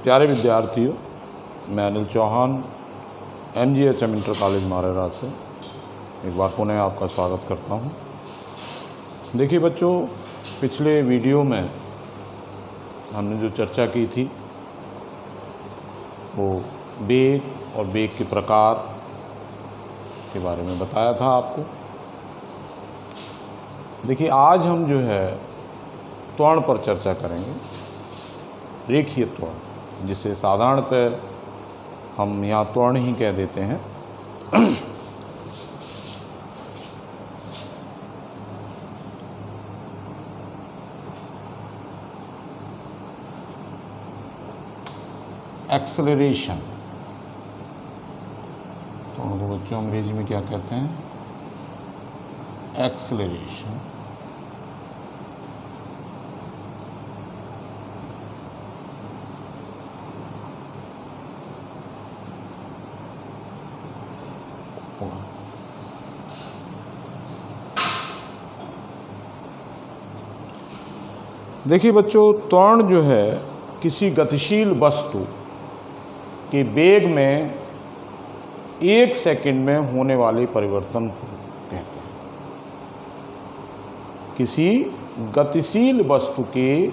प्यारे विद्यार्थियों, मैं Anil Chauhan MGHM inter college Marera से एक बार पुनः आपका स्वागत करता हूं। देखिए बच्चों, पिछले वीडियो में हमने जो चर्चा की थी वो वेग और वेग के प्रकार के बारे में बताया था आपको। देखिए आज हम जो है त्वरण पर चर्चा करेंगे, रेखीय त्वरण, जिसे साधारणतः हम यहाँ त्वरण ही कह देते हैं। एक्सेलरेशन, त्वरण को बच्चों अंग्रेजी में क्या कहते हैं? एक्सेलरेशन। देखिए बच्चों, त्वरण जो है किसी गतिशील वस्तु के वेग में 1 सेकंड में होने वाले परिवर्तन को कहते हैं। किसी गतिशील वस्तु के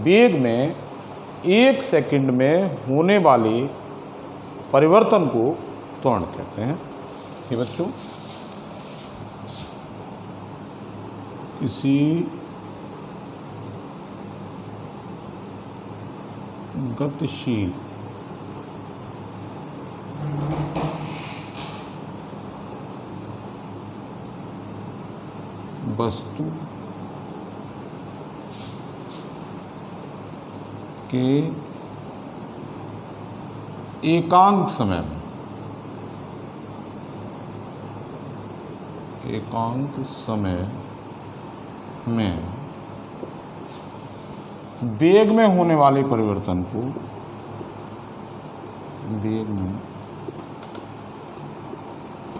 वेग में 1 सेकंड में होने वाले परिवर्तन को त्वरण कहते हैं। ये बच्चों, किसी गतिशील वस्तु के एकांक समय में वेग में होने वाले परिवर्तन को वेग में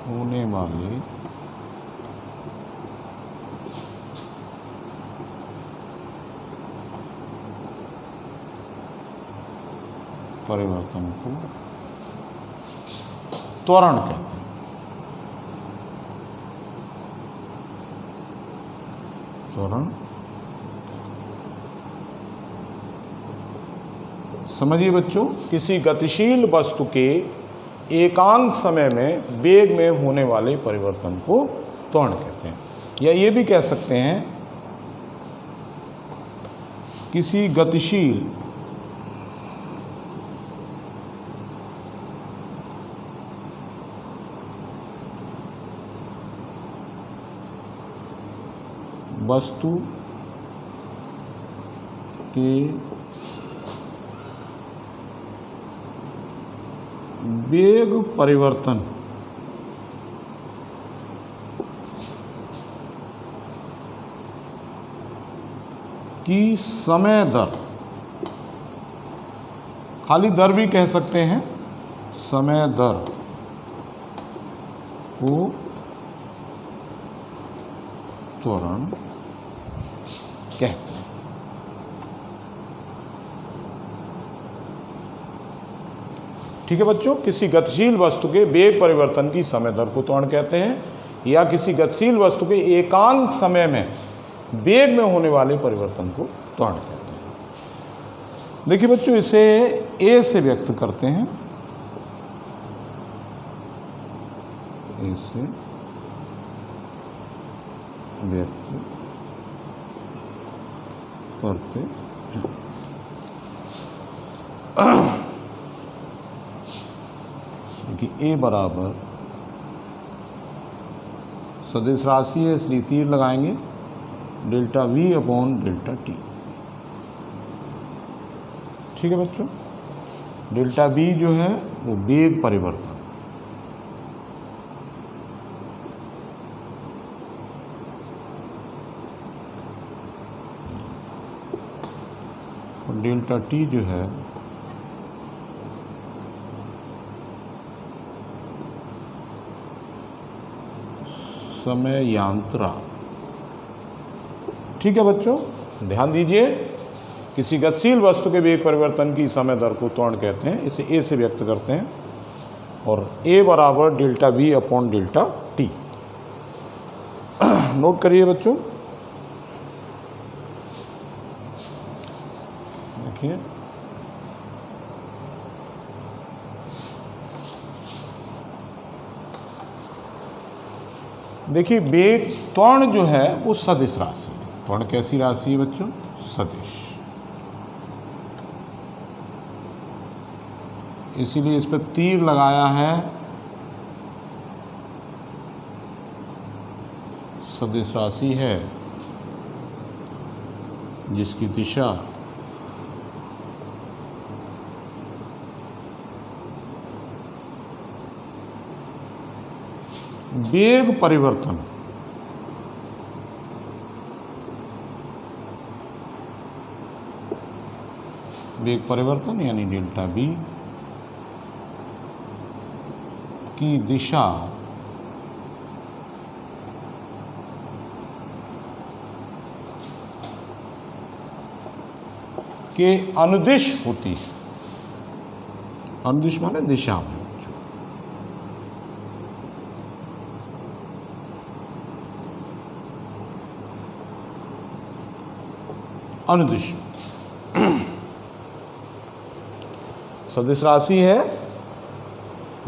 होने वाले परिवर्तन को त्वरण कहते हैं। त्वरण समझिए बच्चों, किसी गतिशील वस्तु के एकांक समय में वेग में होने वाले परिवर्तन को त्वरण कहते हैं। या ये भी कह सकते हैं किसी गतिशील वस्तु के वेग परिवर्तन की समय दर, खाली दर भी कह सकते हैं, समय दर को त्वरण कहते हैं। ठीक है बच्चों, किसी गतिशील वस्तु के वेग परिवर्तन की समय दर को त्वरण कहते हैं, या किसी गतिशील वस्तु के एकांक समय में वेग में होने वाले परिवर्तन को त्वरण कहते हैं। देखिए बच्चों, इसे ए से व्यक्त करते हैं। ए से व्यक्त करते हैं। कि ए बराबर सदिश राशि है, इसलिए तीर लगाएंगे, delta V upon delta T। ठीक है बच्चों, डेल्टा V जो है वो वेग परिवर्तन, और डेल्टा T जो है समय यांत्रा। ठीक है बच्चों, ध्यान दीजिए, किसी गतिशील वस्तु के वेग परिवर्तन की समय दर को त्वरण कहते हैं। इसे ए से व्यक्त करते हैं और ए बराबर delta we upon delta T. Note करिए बच्चों, देखिए देखिए वेग त्वरण जो है वो सदिश राशि है। त्वरण कैसी राशि है बच्चों? सदिश। इसीलिए इस पर तीर लगाया है, सदिश राशि है जिसकी दिशा वेग परिवर्तन यानी डेल्टा बी की दिशा के अनुदिश होती है। अनुदिश माने दिशा में। अनुदिश सदिश राशि है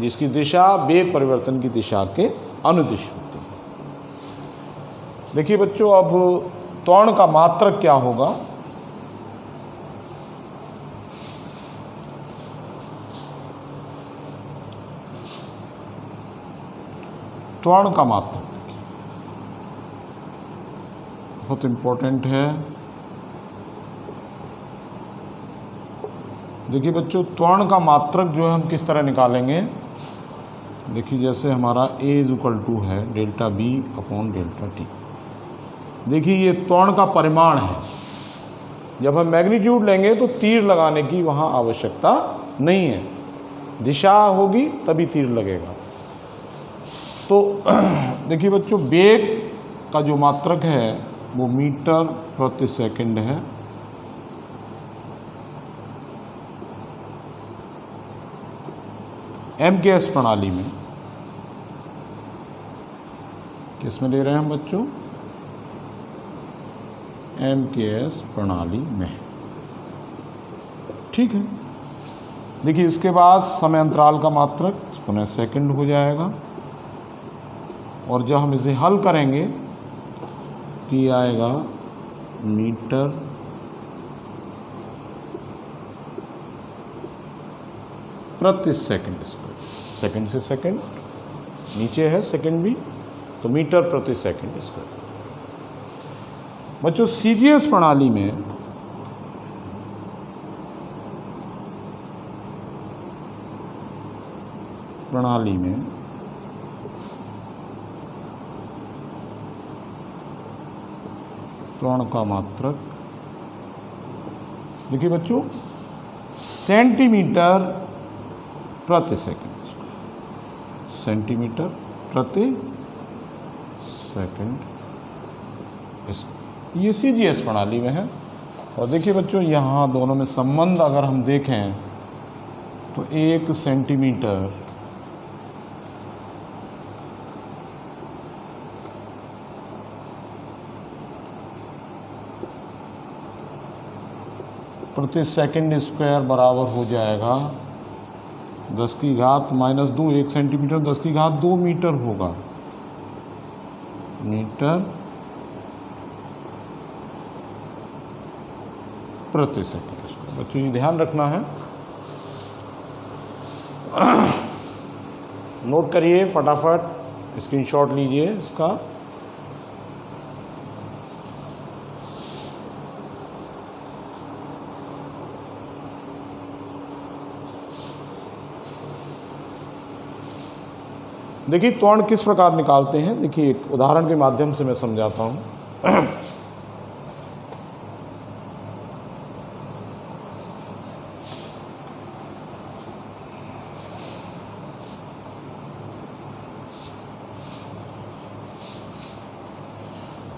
जिसकी दिशा वेग परिवर्तन की दिशा के अनुदिश होती है। देखिए बच्चों, अब त्वरण का मात्रक क्या होगा? त्वरण का मात्रक देखिए बहुत इम्पोर्टेंट है। देखिए बच्चों, त्वरण का मात्रक जो है हम किस तरह निकालेंगे? देखिए जैसे हमारा A = है delta b upon delta t. देखिए ये त्वरण का परिमाण है। जब हम मैग्नीट्यूड लेंगे तो तीर लगाने की वहाँ आवश्यकता नहीं है, दिशा होगी तभी तीर लगेगा। तो देखिए बच्चों, वेग का जो मात्रक है वो मीटर प्रति सेकंड है। MKS प्रणाली में, किस में ले रहे हैं हम बच्चों? MKS प्रणाली में। ठीक है। देखिए इसके बाद समय अंतराल का मात्रक पुनः सेकंड हो जाएगा और जब हम इसे हल करेंगे तो ये आएगा मीटर प्रति सेकंड स्क्वायर। सेकंड से सेकंड नीचे है, सेकंड भी, तो मीटर प्रति सेकंड स्क्वायर। बच्चों CGS प्रणाली में त्वरण का मात्रक देखिए बच्चों सेंटीमीटर प्रति सेकंड। सेंटीमीटर प्रति सेकंड ये CGS प्रणाली में है। और देखिए बच्चों, यहाँ दोनों में संबंध अगर हम देखें तो 1 सेंटीमीटर प्रति सेकंड स्क्वायर बराबर हो जाएगा 10 की घात -2। 1 सेंटीमीटर 10 की घात 2 मीटर होगा। मीटर प्रति सेकंड स्क्वायर। बच्चों ये ध्यान रखना है, नोट करिए फटाफट, स्क्रीनशॉट लीजिए इसका। देखिए त्वरण किस प्रकार निकालते हैं, देखिए एक उदाहरण के माध्यम से मैं समझाता हूँ।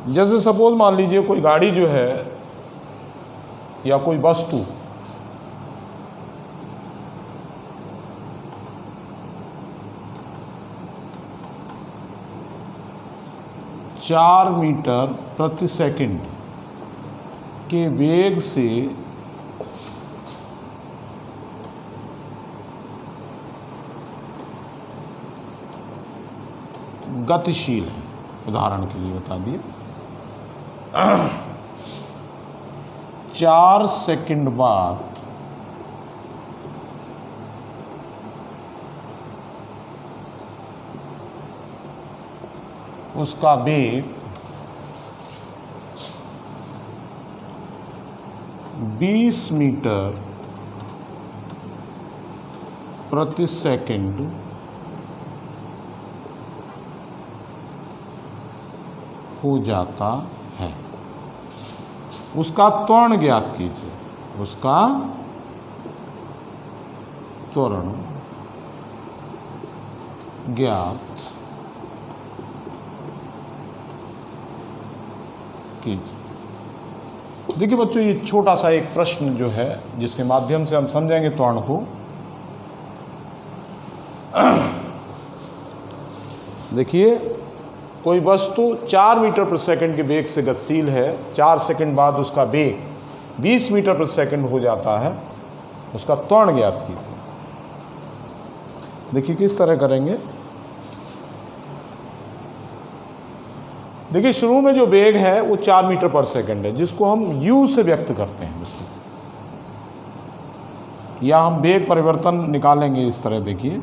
जैसे सपोज मान लीजिए कोई गाड़ी जो है या कोई वस्तु चार मीटर प्रति सेकंड के वेग से गतिशील है, उदाहरण के लिए बता दिए, 4 सेकंड बाद उसका वेग 20 मीटर प्रति सेकंड हो जाता है। उसका त्वरण ज्ञात कीजिए, उसका त्वरण ज्ञात कीजिए। देखिए बच्चों, ये छोटा सा एक प्रश्न जो है जिसके माध्यम से हम समझेंगे त्वरण को। देखिए, कोई वस्तु 4 मीटर प्रति सेकंड के वेग से गतिशील है, 4 सेकंड बाद उसका वेग 20 मीटर प्रति सेकंड हो जाता है, उसका त्वरण ज्ञात कीजिए। देखिए किस तरह करेंगे। देखिए, शुरू में जो वेग है वो 4 मीटर पर सेकंड है, जिसको हम u से व्यक्त करते हैं बच्चों, या हम वेग परिवर्तन निकालेंगे इस तरह। देखिए,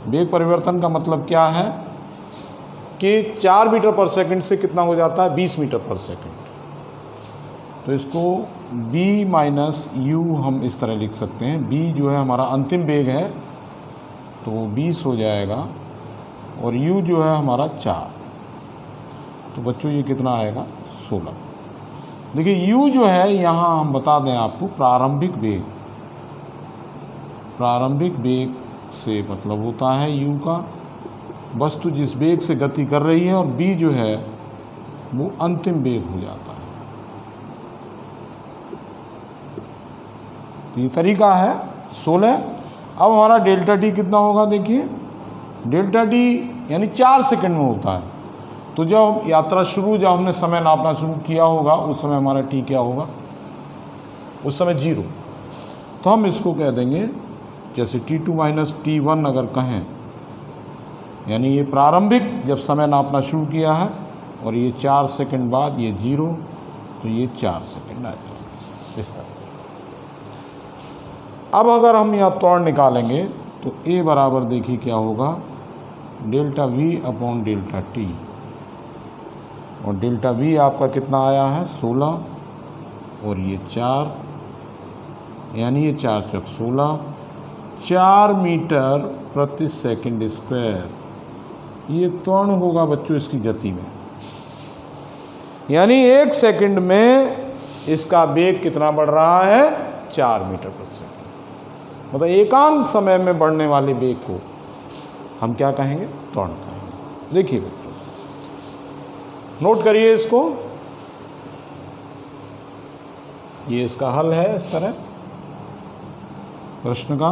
वेग परिवर्तन का मतलब क्या है कि 4 मीटर पर सेकंड से कितना हो जाता है, 20 मीटर पर सेकंड। तो इसको b माइनस u हम इस तरह लिख सकते हैं। b जो है हमारा अंतिम वेग है, तो वो 20 हो जाएगा, और u जो है हमारा 4। तो बच्चों ये कितना आएगा, 16। देखिए, u जो है यहाँ हम बता दें आपको, प्रारंभिक वेग। प्रारंभिक वेग से मतलब होता है u का वस्तु जिस वेग से गति कर रही है, और b जो है वो अंतिम वेग हो जाता है। तो ये तरीका है 16। अब हमारा डेल्टा टी कितना होगा। देखिए, डेल्टा टी यानी 4 सेकंड में होता है। तो जब यात्रा शुरू, जब हमने समय नापना शुरू किया होगा, उस समय हमारा टी क्या होगा, उस समय 0। तो हम इसको कह देंगे जैसे T2 माइनस T1 अगर कहें, यानी ये प्रारंभिक जब समय नापना शुरू किया है, और ये 4 सेकंड बाद ये 0, तो ये 4 सेकंड आ जाएगा इस तरह। अब अगर हम यहाँ त्वरण निकालेंगे तो A बराबर देखिए क्या होगा, delta V upon delta T, और डेल्टा V आपका कितना आया है, 16, और ये 4, यानी ये 4 चौक 16, 4 मीटर प्रति सेकंड स्क्वायर। ये त्वरण होगा बच्चों इसकी गति में, यानी 1 सेकंड में इसका वेग कितना बढ़ रहा है, 4 मीटर प्रति सेकंड। मतलब एकांक समय में बढ़ने वाले वेग को हम क्या कहेंगे, त्वरण कहेंगे। देखिए बच्चों, नोट करिए इसको, ये इसका हल है इस तरह प्रश्न का।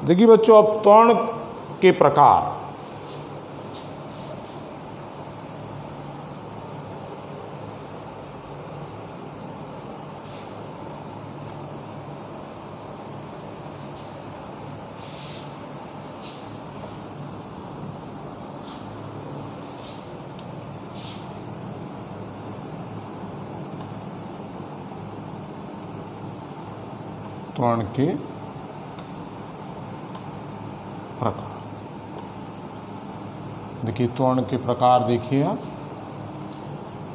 देखिए बच्चों, अब त्वरण के प्रकार। त्वरण के प्रकार। देखिए, त्वरण के प्रकार देखिए आप।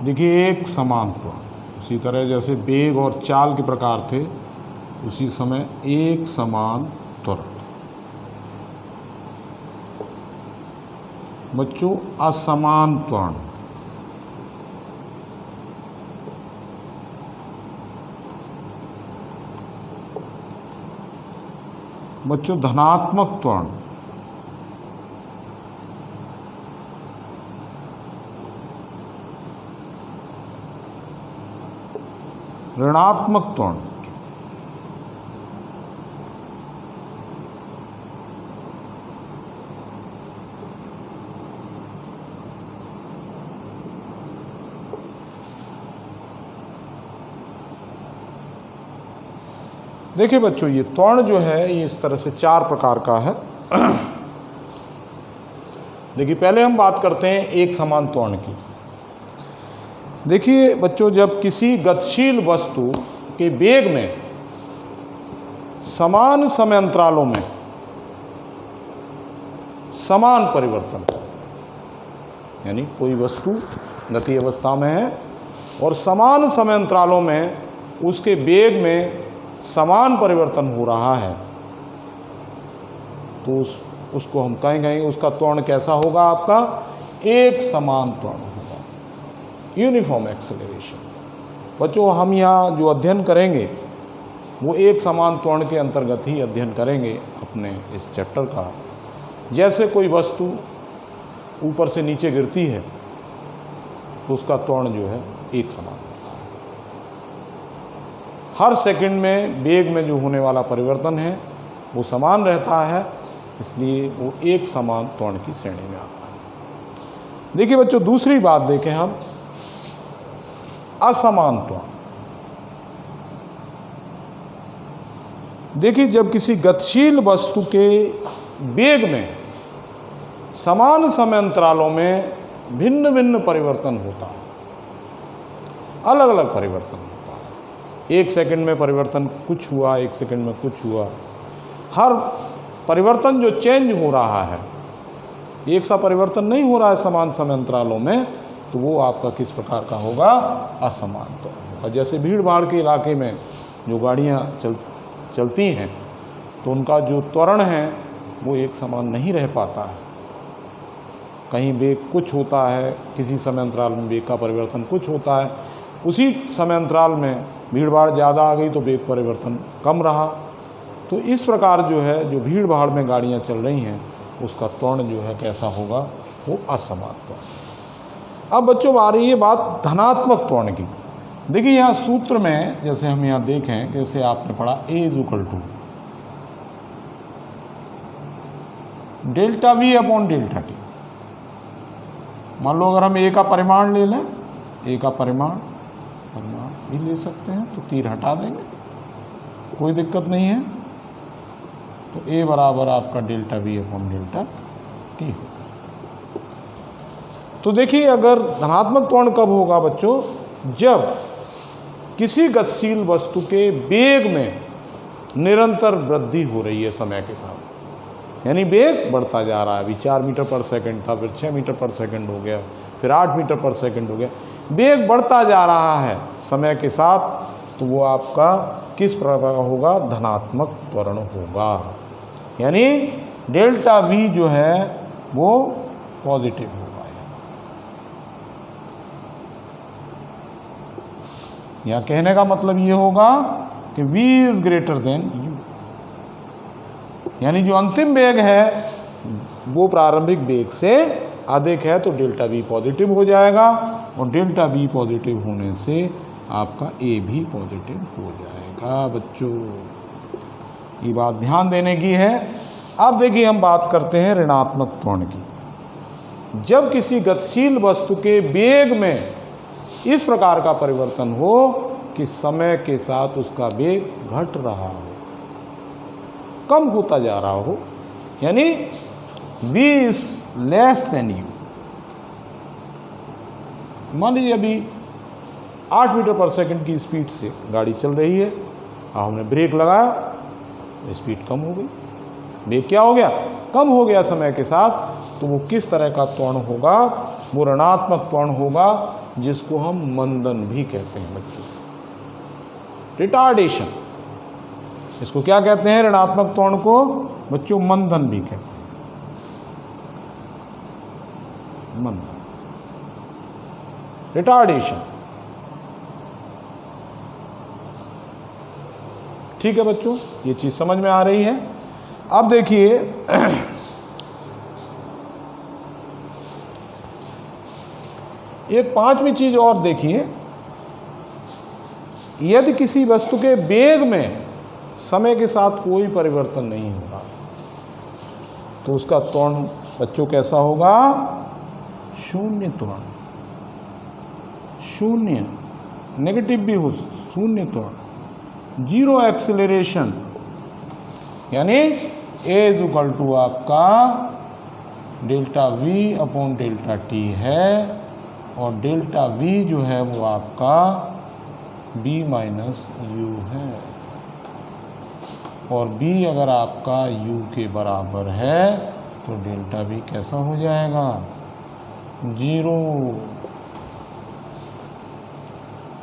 देखिए, एक समान त्वरण, उसी तरह जैसे वेग और चाल के प्रकार थे, उसी समय एक समान त्वरण। बच्चों, असमान त्वरण, बच्चों धनात्मक त्वरण, ऋणात्मक त्वरण। देखिए बच्चों, ये त्वरण जो है ये इस तरह से 4 प्रकार का है। देखिए पहले हम बात करते हैं एक समान त्वरण की। देखिए बच्चों, जब किसी गतिशील वस्तु के वेग में समान समय अंतरालों में समान परिवर्तन, यानी कोई वस्तु गति अवस्था में है और समान समय अंतरालों में उसके वेग में समान परिवर्तन हो रहा है, तो उसको हम कहेंगे उसका त्वरण कैसा होगा, आपका एक समान त्वरण होगा, यूनिफॉर्म एक्सेलरेशन। बच्चों, हम यहाँ जो अध्ययन करेंगे वो एक समान त्वरण के अंतर्गत ही अध्ययन करेंगे अपने इस चैप्टर का। जैसे कोई वस्तु ऊपर से नीचे गिरती है तो उसका त्वरण जो है एक समान, हर सेकंड में वेग में जो होने वाला परिवर्तन है वो समान रहता है, इसलिए वो एक समान त्वरण की श्रेणी में आता है। देखिए बच्चों, दूसरी बात देखें हम, असमान त्वरण। देखिए, जब किसी गतिशील वस्तु के वेग में समान समय अंतरालों में भिन्न भिन्न परिवर्तन होता है, अलग अलग परिवर्तन होता है, एक सेकंड में परिवर्तन कुछ हुआ, एक सेकंड में कुछ हुआ, हर परिवर्तन जो चेंज हो रहा है, एक सा परिवर्तन नहीं हो रहा है समान समय अंतरालों में, तो वो आपका किस प्रकार का होगा, असमान त्वरण होगा। जैसे भीड़ भाड़ के इलाके में जो गाड़ियाँ चलती हैं तो उनका जो त्वरण है वो एक समान नहीं रह पाता है, कहीं वेग कुछ होता है, किसी समय अंतराल में वेग का परिवर्तन कुछ होता है, उसी समय अंतराल में भीड़ भाड़ ज़्यादा आ गई तो वेग परिवर्तन कम रहा। तो इस प्रकार जो है, जो भीड़ भाड़ में गाड़ियाँ चल रही हैं उसका त्वरण जो है कैसा होगा, वो असमान त्वरण। अब बच्चों आ रही है बात धनात्मक त्वरण की। देखिए यहाँ सूत्र में जैसे हम यहाँ देखें, जैसे आपने पढ़ा A = delta V upon delta T. मान लो अगर हम A का परिमाण ले लें, A का परिमाण भी ले सकते हैं, तो तीर हटा देंगे, कोई दिक्कत नहीं है। तो A बराबर आपका delta V upon delta T होगा। तो देखिए अगर धनात्मक त्वरण कब होगा बच्चों, जब किसी गतिशील वस्तु के वेग में निरंतर वृद्धि हो रही है समय के साथ, यानी वेग बढ़ता जा रहा है। अभी 4 मीटर पर सेकंड था, फिर 6 मीटर पर सेकंड हो गया, फिर 8 मीटर पर सेकंड हो गया, वेग बढ़ता जा रहा है समय के साथ, तो वो आपका किस प्रकार का होगा, धनात्मक त्वरण होगा। यानी डेल्टा V जो है वो पॉजिटिव होगा। यहाँ कहने का मतलब ये होगा कि V is greater than U, यानी जो अंतिम वेग है वो प्रारंभिक वेग से अधिक है, तो डेल्टा V पॉजिटिव हो जाएगा, और डेल्टा V पॉजिटिव होने से आपका A भी पॉजिटिव हो जाएगा। बच्चों ये बात ध्यान देने की है। अब देखिए हम बात करते हैं ऋणात्मक त्वरण की। जब किसी गतिशील वस्तु के वेग में इस प्रकार का परिवर्तन हो कि समय के साथ उसका वेग घट रहा हो, कम होता जा रहा हो, यानी V is less than U। मान लीजिए अभी 8 मीटर पर सेकंड की स्पीड से गाड़ी चल रही है, हमने ब्रेक लगाया, स्पीड कम हो गई, वेग क्या हो गया, कम हो गया समय के साथ, तो वो किस तरह का त्वरण होगा, वो ऋणात्मक त्वरण होगा, जिसको हम मंदन भी कहते हैं बच्चों, रिटार्डेशन। इसको क्या कहते हैं, ऋणात्मक त्वरण को बच्चों मंदन भी कहते हैं, मंदन, रिटार्डेशन। ठीक है बच्चों, ये चीज़ समझ में आ रही है। अब देखिए एक पांचवी चीज और देखिए, यदि किसी वस्तु के वेग में समय के साथ कोई परिवर्तन नहीं होगा तो उसका त्वरण बच्चों कैसा होगा? शून्य त्वरण। शून्य, नेगेटिव भी हो, शून्य त्वरण, जीरो एक्सेलरेशन, यानी ए इज इक्वल टू आपका delta we upon delta T है, और डेल्टा वी जो है वो आपका बी माइनस यू है, और बी अगर आपका यू के बराबर है तो डेल्टा वी कैसा हो जाएगा? जीरो।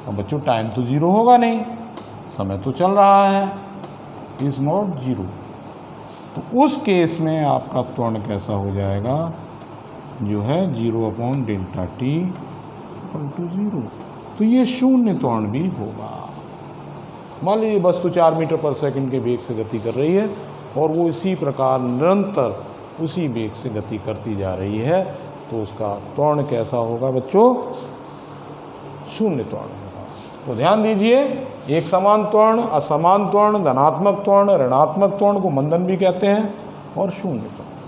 अब बच्चों टाइम तो जीरो होगा नहीं, समय तो चल रहा है, इज नॉट जीरो, तो उस केस में आपका त्वरण कैसा हो जाएगा? जो है zero upon delta t equal to zero. तो ये शून्य त्वरण भी होगा। मान लीजिए वस्तु 4 मीटर पर सेकंड के वेग से गति कर रही है और वो इसी प्रकार निरंतर उसी वेग से गति करती जा रही है, तो उसका त्वरण कैसा होगा बच्चों? शून्य त्वरण होगा। तो ध्यान दीजिए, एक समान त्वरण, असमान त्वरण, धनात्मक त्वरण, ऋणात्मक त्वरण को मंदन भी कहते हैं, और शून्य त्वरण।